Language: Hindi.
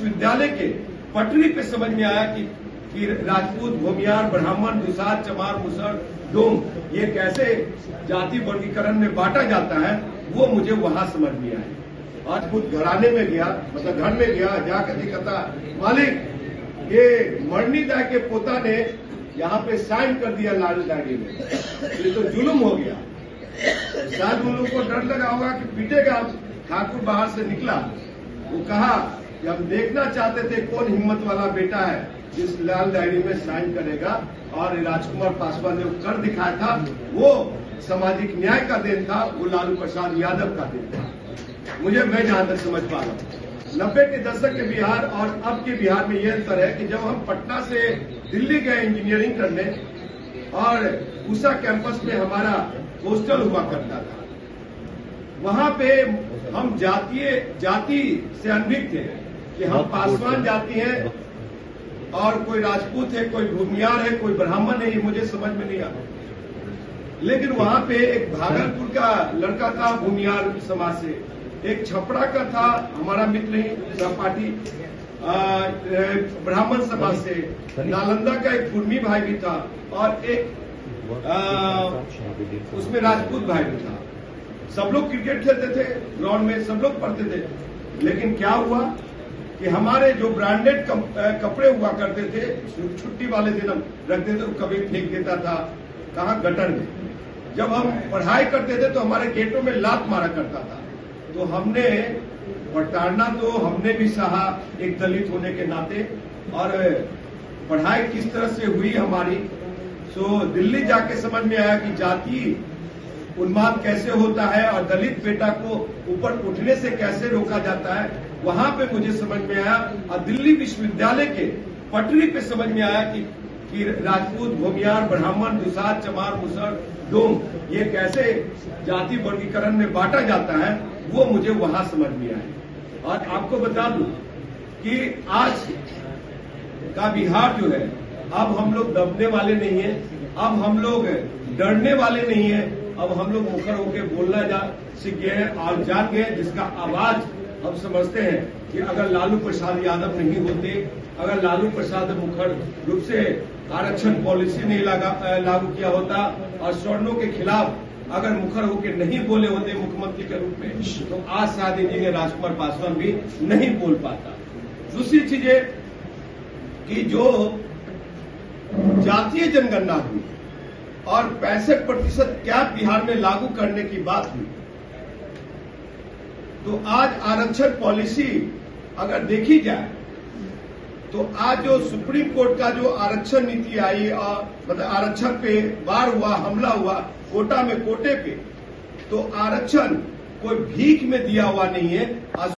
विश्वविद्यालय के पटरी पे समझ में आया कि राजपूत, भूमियार, ब्राह्मण, दुसार, चमार, मुसर, डोम ये कैसे जाति वर्गीकरण में बांटा जाता है, वो मुझे वहां समझ में आया। आज खुद घराने में गया, मतलब घर में गया, जाकर कहता मालिक ये मरनी दाई के पोता ने यहाँ पे साइन कर दिया लाल डायरी में, ये तो जुल्म हो गया। शायद उन लोगों को डर लगा होगा कि पीटेगा। ठाकुर बाहर से निकला, वो कहा कि हम देखना चाहते थे कौन हिम्मत वाला बेटा है जिस लाल डायरी में साइन करेगा, और राजकुमार पासवान ने कर दिखाया था। वो सामाजिक न्याय का देन था, वो लालू प्रसाद यादव का देन था। मैं जहां तक समझ पा रहा हूं 90 के दशक के बिहार और अब के बिहार में यह अंतर है कि जब हम पटना से दिल्ली गए इंजीनियरिंग करने, और उषा कैंपस में हमारा हॉस्टल हुआ करता था, वहां पे हम जाति से अनभिज्ञ थे कि हम पासवान जाति हैं और कोई राजपूत है, कोई भूमियार है, कोई ब्राह्मण है, ये मुझे समझ में नहीं आता। लेकिन वहां पे एक भागलपुर का लड़का था भूमियार समाज से, एक छपरा का था हमारा मित्र ही सहपाठी ब्राह्मण समाज से, नालंदा का एक कुर्मी भाई भी था, और एक उसमें राजपूत भाई भी था। सब लोग क्रिकेट खेलते थे ग्राउंड में, सब लोग पढ़ते थे। लेकिन क्या हुआ कि हमारे जो ब्रांडेड कपड़े हुआ करते थे, छुट्टी वाले दिन हम रखते थे, तो कभी फेंक देता था कहाँ, गटर में। जब हम पढ़ाई करते थे तो हमारे गेटों में लात मारा करता था। तो हमने प्रताड़ना तो हमने भी सहा एक दलित होने के नाते, और पढ़ाई किस तरह से हुई हमारी। सो दिल्ली जाके समझ में आया कि जाति उन्माद कैसे होता है और दलित बेटा को ऊपर उठने से कैसे रोका जाता है। वहां पे मुझे समझ में आया, और दिल्ली विश्वविद्यालय के पटरी पे समझ में आया कि राजपूत, भूमियार, ब्राह्मण, दुसार, चमार, मुसर, डोम ये कैसे जाति वर्गीकरण में बांटा जाता है, वो मुझे वहां समझ में आया। और आपको बता दूं कि आज का बिहार जो है, अब हम लोग दबने वाले नहीं है, अब हम लोग डरने वाले नहीं है, अब हम लोग मुखर होकर बोलना सीख गए हैं और जान गए, जिसका आवाज हम समझते हैं कि अगर लालू प्रसाद यादव नहीं होते, अगर लालू प्रसाद मुखर रूप से आरक्षण पॉलिसी नहीं लागू किया होता, और सवर्णों के खिलाफ अगर मुखर होकर नहीं बोले होते मुख्यमंत्री के रूप में, तो आज शायद इंजीनियर राजकुमार पासवान भी नहीं बोल पाता। दूसरी चीज है कि जो जातीय जनगणना हुई और 65% कैप बिहार में लागू करने की बात हुई, तो आज आरक्षण पॉलिसी अगर देखी जाए तो आज जो सुप्रीम कोर्ट का जो आरक्षण नीति आई, और मतलब आरक्षण पे वार हुआ, हमला हुआ कोटा में, कोटे पे, तो आरक्षण कोई भीख में दिया हुआ नहीं है।